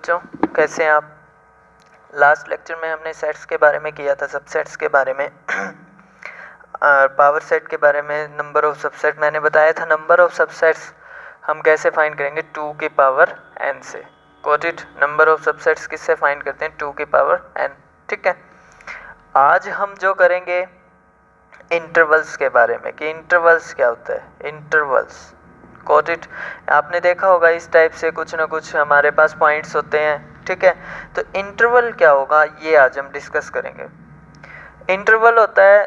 बच्चों, कैसे हैं आप। लास्ट लेक्चर में हमने सेट्स के बारे में किया था, सबसेट्स के बारे में पावर सेट के बारे में, नंबर ऑफ सबसेट मैंने बताया था। नंबर ऑफ सबसेट्स हम कैसे फाइंड करेंगे, 2 की पावर n से। Got it. Number of subsets किससे फाइंड करते हैं, 2 की पावर n। ठीक है, आज हम जो करेंगे इंटरवल्स के बारे में कि इंटरवल्स क्या होता है। Intervals, got it. आपने देखा होगा इस टाइप से कुछ ना कुछ हमारे पास पॉइंट्स होते हैं। ठीक है, तो इंटरवल क्या होगा ये आज हम डिस्कस करेंगे। इंटरवल होता है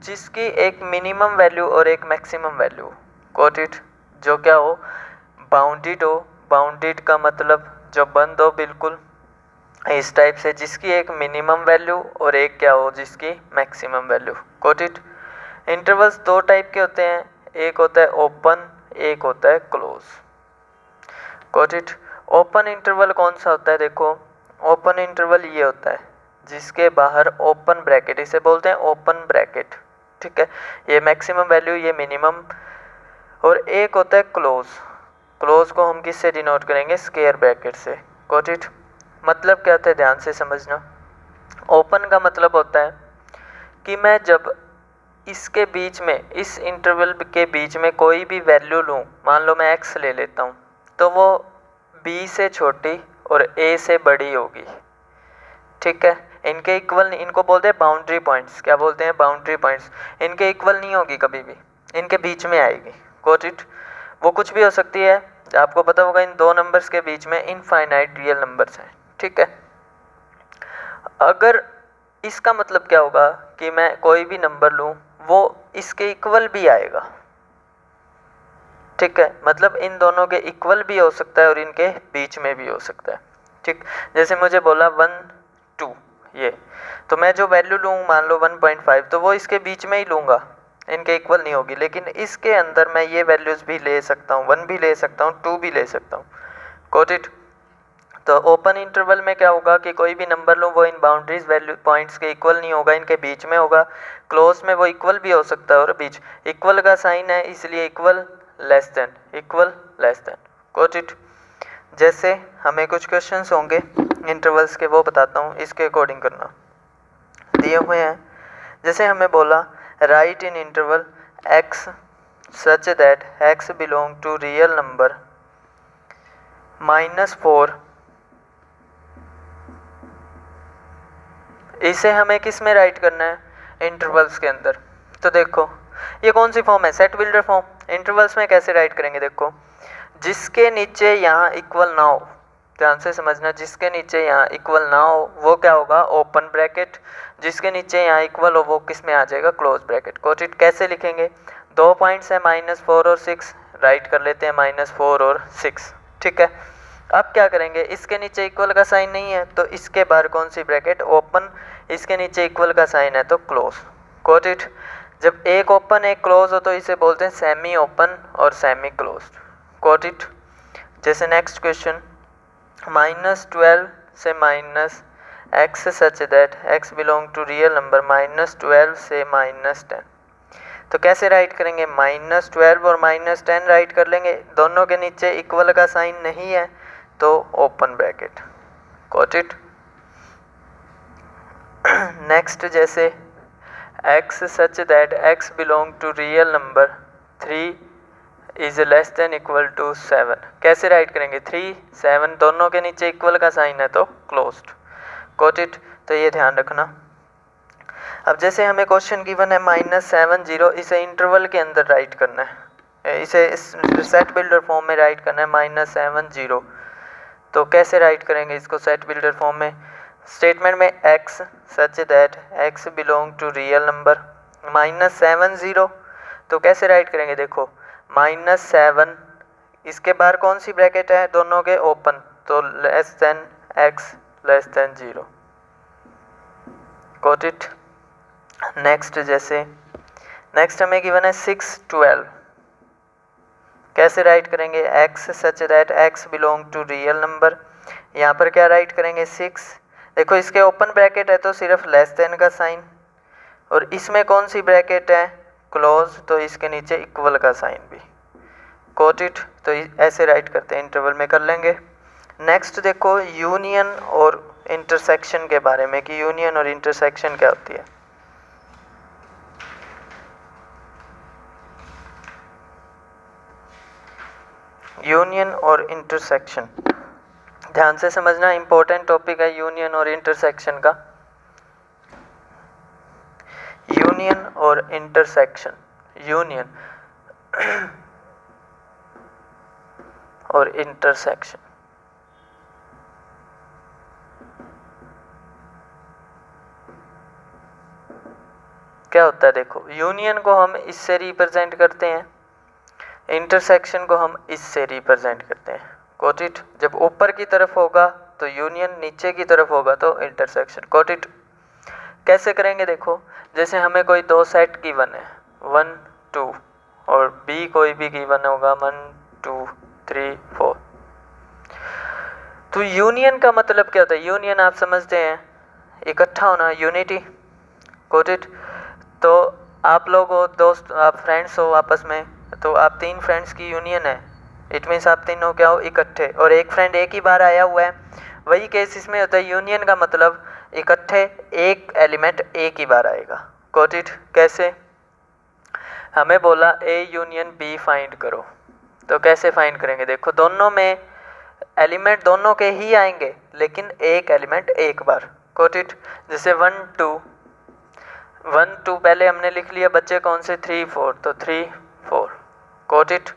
जिसकी एक मिनिमम वैल्यू और एक मैक्सिमम वैल्यू, गॉट इट, जो क्या हो, बाउंडेड हो। बाउंडेड का मतलब जो बंद हो बिल्कुल, इस टाइप से, जिसकी एक मिनिमम वैल्यू और एक क्या हो, जिसकी maximum value. Got it. Intervals दो टाइप के होते हैं, एक होता है ओपन, एक होता है close. Got it. Open interval कौन सा होता है, देखो ओपन इंटरवल ये होता है जिसके बाहर ओपन ब्रैकेट, इसे बोलते हैं ओपन ब्रैकेट। ठीक है, ये मैक्सिमम वैल्यू, ये मिनिमम। और एक होता है क्लोज। क्लोज को हम किससे डिनोट करेंगे, स्क्वायर ब्रैकेट से। Got it. मतलब क्या होता है, ध्यान से समझना। ओपन का मतलब होता है कि मैं जब इसके बीच में, इस इंटरवल के बीच में कोई भी वैल्यू लूँ, मान लो मैं x ले लेता हूँ, तो वो b से छोटी और a से बड़ी होगी। ठीक है, इनके इक्वल, इनको बोलते हैं बाउंड्री पॉइंट्स। क्या बोलते हैं, बाउंड्री पॉइंट्स। इनके इक्वल नहीं होगी कभी भी, इनके बीच में आएगी। Got it. वो कुछ भी हो सकती है, आपको पता होगा इन दो नंबर्स के बीच में इनफाइनाइट रियल नंबर्स हैं। ठीक है, अगर इसका मतलब क्या होगा कि मैं कोई भी नंबर लूँ वो इसके इक्वल भी आएगा। ठीक है, मतलब इन दोनों के इक्वल भी हो सकता है और इनके बीच में भी हो सकता है। ठीक, जैसे मुझे बोला 1 2 ये, तो मैं जो वैल्यू लूँ मान लो 1.5, तो वो इसके बीच में ही लूँगा, इनके इक्वल नहीं होगी। लेकिन इसके अंदर मैं ये वैल्यूज़ भी ले सकता हूँ, 1 भी ले सकता हूँ, 2 भी ले सकता हूँ। Got it. तो ओपन इंटरवल में क्या होगा कि कोई भी नंबर लूँ वो इन बाउंड्रीज वैल्यू पॉइंट्स के इक्वल नहीं होगा, इनके बीच में होगा। क्लोज में वो इक्वल भी हो सकता है और बीच, इक्वल का साइन है इसलिए equal less than, equal less than. Got it. जैसे हमें कुछ क्वेश्चंस होंगे इंटरवल्स के, वो बताता हूँ, इसके अकॉर्डिंग करना। दिए हुए हैं, जैसे हमें बोला write in interval x such that x belong to real number -4। इसे हमें किस में राइट करना है, इंटरवल्स के अंदर। तो देखो ये कौन सी फॉर्म है, सेट बिल्डर फॉर्म। इंटरवल्स में कैसे राइट करेंगे, देखो जिसके नीचे यहाँ इक्वल ना हो, ध्यान से समझना, जिसके नीचे यहाँ इक्वल ना हो वो क्या होगा, ओपन ब्रैकेट। जिसके नीचे यहाँ इक्वल हो वो किस में आ जाएगा, क्लोज ब्रैकेट। Got it. कैसे लिखेंगे, दो पॉइंट्स है -4 और 6, राइट कर लेते हैं -4 और 6। ठीक है, अब क्या करेंगे, इसके नीचे इक्वल का साइन नहीं है तो इसके बाहर कौन सी ब्रैकेट, ओपन। इसके नीचे इक्वल का साइन है तो क्लोज। Got it. जब एक ओपन एक क्लोज हो तो इसे बोलते हैं सेमी ओपन और सेमी क्लोज। Got it. जैसे नेक्स्ट क्वेश्चन, -12 से -x such that x belong to real number -12 से -10। तो कैसे राइट करेंगे, -12 और -10 राइट कर लेंगे, दोनों के नीचे इक्वल का साइन नहीं है तो open bracket. Got it. Next, जैसे x such that x belong to real number 3 is less than equal to 7। कैसे राइट करेंगे, 3 7 दोनों के नीचे इक्वल का साइन है तो क्लोज्ड। Got it. तो ये ध्यान रखना। अब जैसे हमें क्वेश्चन गिवन है -7 0, इसे इंटरवल के अंदर राइट करना है, इसे इस सेट बिल्डर फॉर्म में राइट करना है -7 0। तो कैसे राइट करेंगे इसको सेट बिल्डर फॉर्म में, स्टेटमेंट में x such that x belong to real number -7 0। तो कैसे राइट करेंगे, देखो -7, इसके बाहर कौन सी ब्रैकेट है, दोनों के ओपन, तो less than x less than 0। Got it. Next, जैसे नेक्स्ट हमें गिवन है 6 12। कैसे राइट करेंगे, x such that x belong to real number, यहाँ पर क्या राइट करेंगे 6। देखो इसके ओपन ब्रैकेट है तो सिर्फ लेस देन का साइन, और इसमें कौन सी ब्रैकेट है, क्लोज, तो इसके नीचे इक्वल का साइन भी। Got it. तो ऐसे राइट करते हैं, इंटरवल में कर लेंगे। नेक्स्ट देखो यूनियन और इंटरसेक्शन के बारे में कि यूनियन और इंटरसेक्शन क्या होती है। यूनियन और इंटरसेक्शन ध्यान से समझना, इंपॉर्टेंट टॉपिक है यूनियन और इंटरसेक्शन का। यूनियन और इंटरसेक्शन, यूनियन और इंटरसेक्शन क्या होता है। देखो यूनियन को हम इससे रिप्रेजेंट करते हैं, इंटरसेक्शन को हम इससे रिप्रेजेंट करते हैं। Got it. जब ऊपर की तरफ होगा तो यूनियन, नीचे की तरफ होगा तो इंटरसेक्शन। Got it. कैसे करेंगे देखो, जैसे हमें कोई दो सेट गिवन है 1 2 और बी कोई भी गिवन होगा 1 2 3 4। तो यूनियन का मतलब क्या होता है। यूनियन आप समझते हैं इकट्ठा होना, यूनिटी। Got it. तो आप लोग हो दोस्त, आप फ्रेंड्स हो आपस में, तो आप 3 फ्रेंड्स की यूनियन है। इट मीन्स आप तीनों क्या हो, इकट्ठे, और एक फ्रेंड एक ही बार आया हुआ है। वही केस इसमें होता है। यूनियन का मतलब इकट्ठे, एक एलिमेंट एक ही बार आएगा। Got it. कैसे, हमें बोला ए यूनियन बी फाइंड करो, तो कैसे फाइंड करेंगे। देखो दोनों में एलिमेंट दोनों के ही आएंगे, लेकिन एक एलिमेंट एक बार। Got it. जैसे 1 2 1 2 पहले हमने लिख लिया, बच्चे कौन से 3 4, तो 3 4। Got it.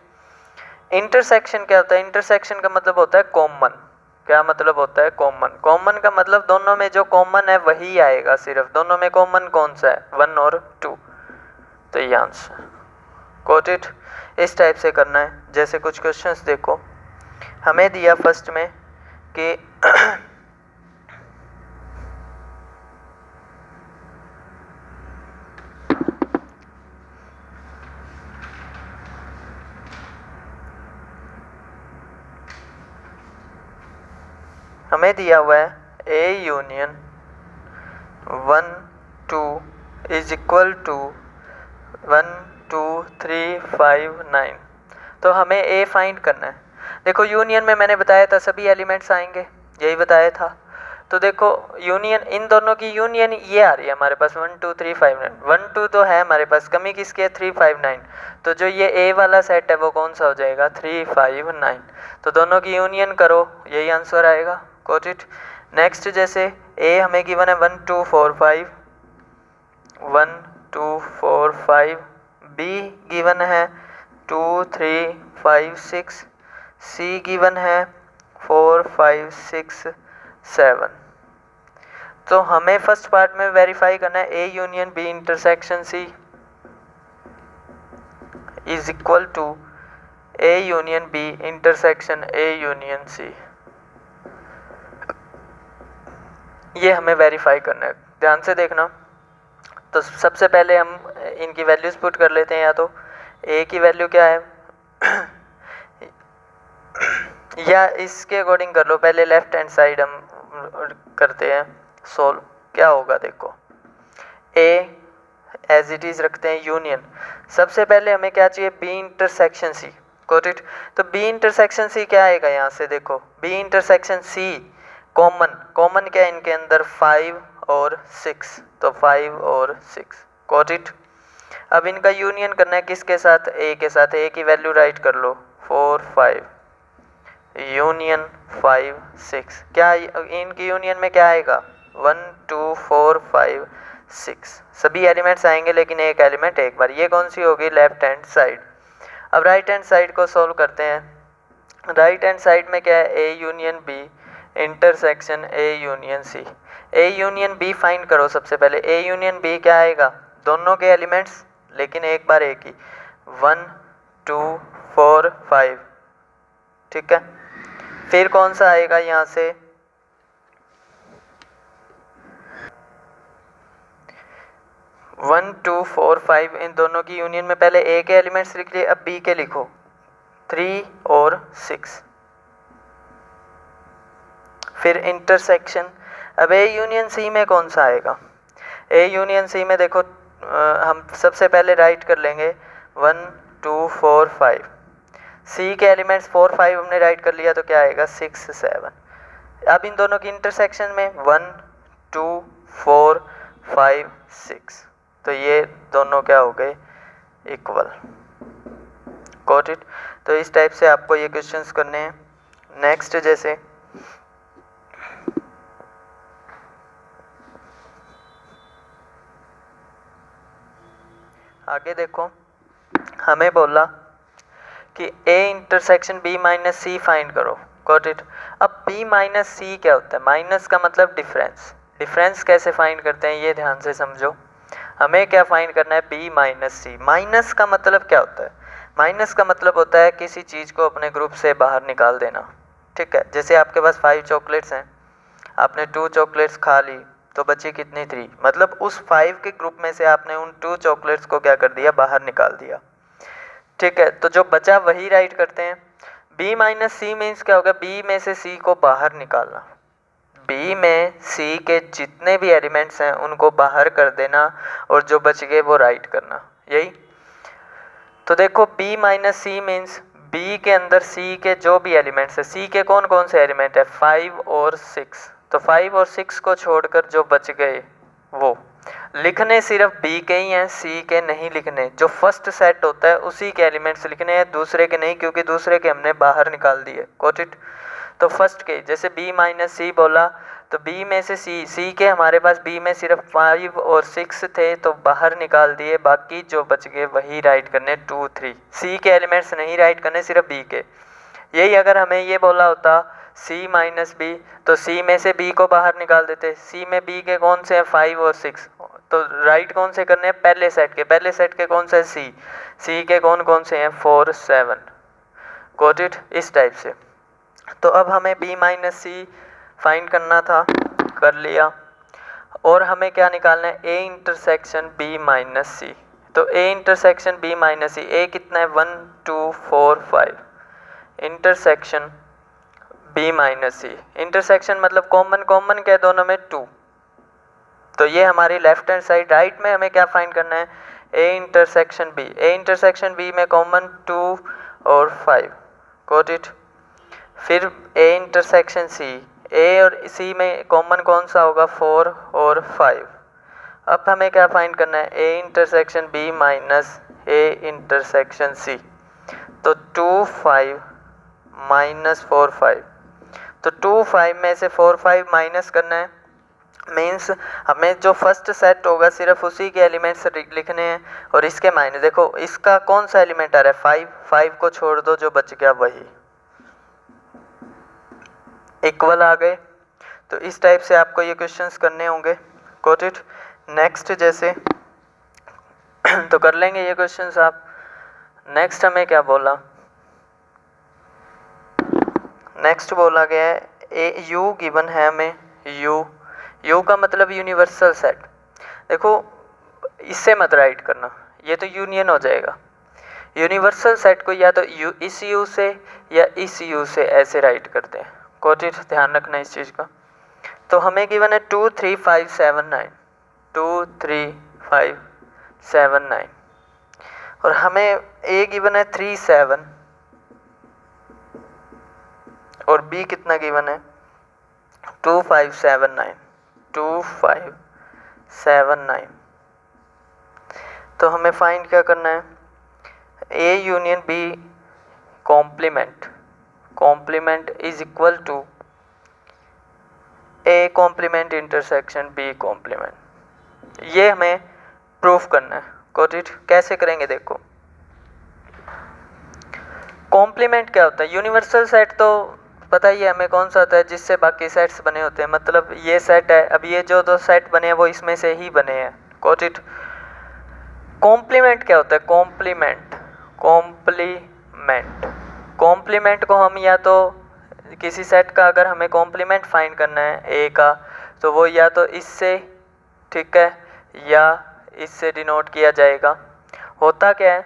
इंटरसेक्शन क्या होता है। इंटरसेक्शन का मतलब होता है कॉमन। क्या मतलब होता है, कॉमन। कॉमन का मतलब दोनों में जो कॉमन है वही आएगा। सिर्फ दोनों में कॉमन कौन सा है, 1 और 2, तो ये आंसर। Got it. इस टाइप से करना है। जैसे कुछ क्वेश्चंस देखो, हमें दिया फर्स्ट में कि हमें दिया हुआ है A union 1 2 is equal to 1 2 3 5 9। तो हमें ए फाइंड करना है। देखो यूनियन में मैंने बताया था सभी एलिमेंट्स आएंगे, यही बताया था। तो देखो यूनियन, इन दोनों की यूनियन ये आ रही है हमारे पास 1 2 3 5 9। 1 2 तो है हमारे पास, कमी किसकी है, 3 5 9। तो जो ये ए वाला सेट है वो कौन सा हो जाएगा, 3 5 9। तो दोनों की यूनियन करो, यही आंसर आएगा। Got it. नेक्स्ट जैसे ए हमें गिवन है 1 2 4 5, 1 2 4 5। बी गिवन है 2 3 5 6। सी गिवन है 4 5 6 7। तो हमें फर्स्ट पार्ट में वेरीफाई करना है A union B intersection C is equal to A union B intersection A union C. ये हमें वेरीफाई करना है, ध्यान से देखना। तो सबसे पहले हम इनकी वैल्यूज पुट कर लेते हैं। या तो ए की वैल्यू क्या है या इसके अकॉर्डिंग कर लो। पहले लेफ्ट हैंड साइड हम करते हैं सोल्व। क्या होगा देखो, ए एज इट इज रखते हैं यूनियन। सबसे पहले हमें क्या चाहिए, B intersection C. Got it. तो बी इंटरसेक्शन सी क्या आएगा यहाँ से, देखो B intersection C common. Common क्या है इनके अंदर, 5 और 6, तो 5 और 6। Got it. अब इनका यूनियन करना है किसके साथ, ए के साथ। ए की वैल्यू राइट कर लो 4 5 यूनियन 5 6। क्या इनकी यूनियन में क्या आएगा, 1 2 4 5 6। सभी एलिमेंट्स आएंगे लेकिन एक एलिमेंट एक बार। ये कौन सी होगी, लेफ्ट हैंड साइड। अब राइट हैंड साइड को सॉल्व करते हैं। राइट हैंड साइड में क्या है, A union B intersection A union C. A union B find करो सबसे पहले। ए यूनियन बी क्या आएगा, दोनों के एलिमेंट्स लेकिन एक बार एक ही, 1 2 4 5। ठीक है। फिर कौन सा आएगा यहाँ से, 1 2 4 5। इन दोनों की यूनियन में पहले ए के एलिमेंट्स लिख लिए, अब बी के लिखो 3 और 6। फिर इंटरसेक्शन। अब ए यूनियन सी में कौन सा आएगा, ए यूनियन सी में देखो हम सबसे पहले राइट कर लेंगे 1 2 4 5। सी के एलिमेंट्स 4 5 हमने राइट कर लिया तो क्या आएगा 6 7। अब इन दोनों की इंटरसेक्शन में 1 2 4 5 6, तो ये दोनों क्या हो गए इक्वल। Got it. तो इस टाइप से आपको ये क्वेश्चंस करने हैं। नेक्स्ट जैसे आगे देखो, हमें बोला कि A intersection B minus C find करो। Got it. अब B माइनस सी क्या होता है? माइनस का मतलब डिफरेंस। डिफरेंस कैसे फाइंड करते हैं ये ध्यान से समझो। हमें क्या फाइंड करना है? B माइनस सी। माइनस का मतलब क्या होता है? माइनस का मतलब होता है किसी चीज़ को अपने ग्रुप से बाहर निकाल देना। ठीक है, जैसे आपके पास 5 चॉकलेट्स हैं, आपने 2 चॉकलेट्स खा ली तो बची कितनी 3, मतलब उस 5 के ग्रुप में से आपने उन 2 चॉकलेट्स को क्या कर दिया? बाहर निकाल दिया। ठीक है, तो जो बचा वही राइट करते हैं। B माइनस सी मीन्स क्या होगा? B में से C को बाहर निकालना। B में C के जितने भी एलिमेंट्स हैं उनको बाहर कर देना और जो बच गए वो राइट करना, यही। तो देखो B minus C means B के अंदर C के जो भी एलिमेंट्स है, C के कौन कौन से एलिमेंट है? 5 और 6। तो 5 और 6 को छोड़कर जो बच गए वो लिखने सिर्फ B के ही हैं, C के नहीं लिखने। जो फर्स्ट सेट होता है उसी के एलिमेंट्स लिखने हैं, दूसरे के नहीं, क्योंकि दूसरे के हमने बाहर निकाल दिए। Got it. तो फर्स्ट के जैसे B माइनस सी बोला तो B में से C के हमारे पास B में सिर्फ 5 और 6 थे तो बाहर निकाल दिए, बाकी जो बच गए वही राइट करने 2 3। C के एलिमेंट्स नहीं राइट करने, सिर्फ B के। यही अगर हमें ये बोला होता C माइनस बी तो C में से B को बाहर निकाल देते। C में B के कौन से हैं? 5 और 6। तो राइट कौन से करने हैं? पहले सेट के। पहले सेट के कौन से हैं? C के कौन कौन से हैं? 4 7। Got it. इस टाइप से। तो अब हमें B माइनस सी फाइंड करना था, कर लिया। और हमें क्या निकालना है? A intersection B minus C. तो A intersection B minus C, A कितना है? 1 2 4 5। Intersection B minus C. Intersection मतलब कॉमन, कॉमन क्या है दोनों में? 2। तो ये हमारी लेफ्ट हैंड साइड। राइट में हमें क्या फाइंड करना है? A intersection B। A intersection B में कॉमन 2 और 5। Got it. फिर A इंटरसेक्शन C, A और C में कॉमन कौन सा होगा? 4 और 5। अब हमें क्या फाइंड करना है? A intersection B minus A intersection C। तो 2 5 माइनस 4 5। तो 2 5 में से 4 5 माइनस करना है, मीन्स हमें जो फर्स्ट सेट होगा सिर्फ उसी के एलिमेंट्स लिखने हैं और इसके माइनस। देखो इसका कौन सा एलिमेंट आ रहा है? 5। 5 को छोड़ दो, जो बच गया वही। इक्वल आ गए। तो इस टाइप से आपको ये क्वेश्चंस करने होंगे। Got it. नेक्स्ट जैसे तो कर लेंगे ये क्वेश्चंस आप। नेक्स्ट हमें क्या बोला? नेक्स्ट बोला गया है ए यू गिवन है हमें। यू का मतलब यूनिवर्सल सेट। देखो इससे मत राइट करना, ये तो यूनियन हो जाएगा। यूनिवर्सल सेट को या तो इस यू से या इस यू से ऐसे राइट करते हैं। Got it. ध्यान रखना इस चीज़ का। तो हमें गिवन है 2 3 5 7 9। 2 3 5 7 9 और हमें ए गिवन है 3 7 और बी कितना गिवन है? 2 5 7 9। 2 5 7 9। तो हमें फाइंड क्या करना है? A union B complement. Complement is equal to A complement intersection B complement. ये हमें प्रूफ करना है। Got it. कैसे करेंगे? देखो कॉम्प्लीमेंट क्या होता है? यूनिवर्सल सेट तो पता ही है हमें कौन सा होता है, जिससे बाकी सेट्स बने होते हैं। मतलब ये सेट है, अब ये जो दो सेट बने हैं वो इसमें से ही बने हैं। Got it. कॉम्प्लीमेंट क्या होता है? कॉम्प्लीमेंट, कॉम्प्लीमेंट, कॉम्प्लीमेंट को हम या तो किसी सेट का अगर हमें कॉम्प्लीमेंट फाइंड करना है ए का, तो वो या तो इससे, ठीक है, या इससे डिनोट किया जाएगा। होता क्या है?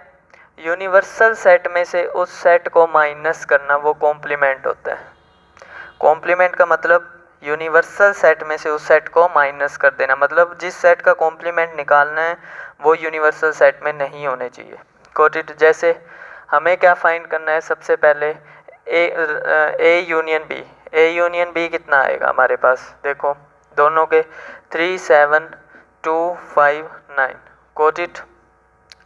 यूनिवर्सल सेट में से उस सेट को माइनस करना, वो कॉम्प्लीमेंट होता है। कॉम्प्लीमेंट का मतलब यूनिवर्सल सेट में से उस सेट को माइनस कर देना। मतलब जिस सेट का कॉम्प्लीमेंट निकालना है वो यूनिवर्सल सेट में नहीं होने चाहिए। Got it. जैसे हमें क्या फाइंड करना है सबसे पहले, A union B. A union B कितना आएगा हमारे पास, देखो दोनों के 3 7 2 5 9, गॉट इट।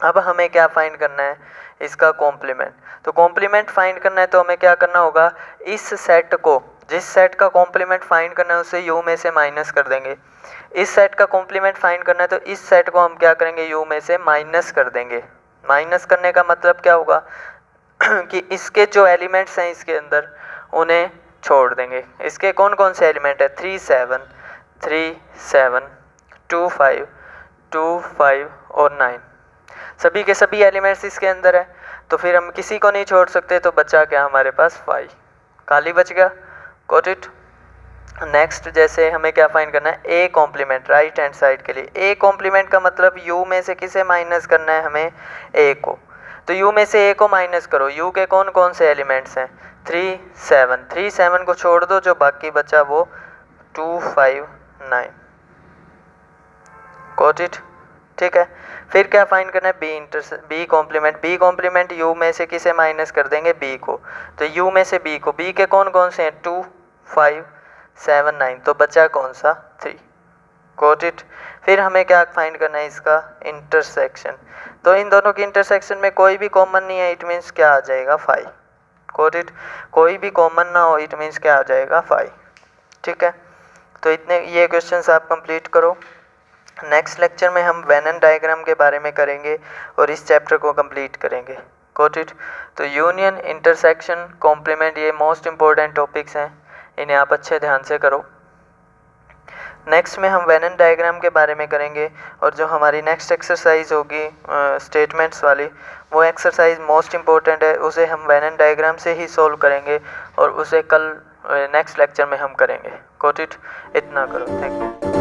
अब हमें क्या फाइंड करना है, इसका कॉम्प्लीमेंट। तो कॉम्प्लीमेंट फाइंड करना है तो हमें क्या करना होगा, इस सेट को, जिस सेट का कॉम्प्लीमेंट फाइंड करना है उसे यू में से माइनस कर देंगे। इस सेट का कॉम्प्लीमेंट फाइंड करना है तो इस सेट को हम क्या करेंगे, यू में से माइनस कर देंगे। माइनस करने का मतलब क्या होगा कि इसके जो एलिमेंट्स हैं इसके अंदर उन्हें छोड़ देंगे। इसके कौन कौन से एलिमेंट है, 3 7 3 7 2 5 2 5 और 9, सभी के सभी एलिमेंट्स इसके अंदर है। तो फिर हम किसी को नहीं छोड़ सकते, तो बचा क्या हमारे पास 5, खाली बच गया, गॉट इट। नेक्स्ट जैसे हमें क्या फाइंड करना है, A complement right hand side के लिए। ए कॉम्प्लीमेंट का मतलब यू में से किसे माइनस करना है, हमें ए को। तो यू में से ए को माइनस करो, यू के कौन कौन से एलिमेंट्स हैं, 3 7, 3 7 को छोड़ दो, जो बाकी बचा वो 2 5 9, गॉट इट, ठीक है। फिर क्या फाइंड करना है, B complement. B complement U में से किसे माइनस कर देंगे, बी को। तो यू में से बी को, बी के कौन कौन से हैं, 2 5 7 9, तो बचा कौन सा, 3, गॉट इट। फिर हमें क्या फाइंड करना है, इसका इंटरसेक्शन। तो इन दोनों की इंटरसेक्शन में कोई भी कॉमन नहीं है, इट मीन्स क्या आ जाएगा 5, गॉट इट। कोई भी कॉमन ना हो, इट मीन्स क्या आ जाएगा 5, ठीक है। तो इतने ये क्वेश्चंस आप कंप्लीट करो। नेक्स्ट लेक्चर में हम वेनन डायग्राम के बारे में करेंगे और इस चैप्टर को कंप्लीट करेंगे, गॉट इट। तो यूनियन, इंटरसेक्शन, कॉम्प्लीमेंट, ये मोस्ट इंपॉर्टेंट टॉपिक्स हैं, इन्हें आप अच्छे ध्यान से करो। नेक्स्ट में हम वेनन डायग्राम के बारे में करेंगे और जो हमारी नेक्स्ट एक्सरसाइज होगी स्टेटमेंट्स वाली, वो एक्सरसाइज मोस्ट इंपॉर्टेंट है, उसे हम वेनन डायग्राम से ही सॉल्व करेंगे और उसे कल नेक्स्ट लेक्चर में हम करेंगे, गॉट इट। इतना करो, थैंक यू।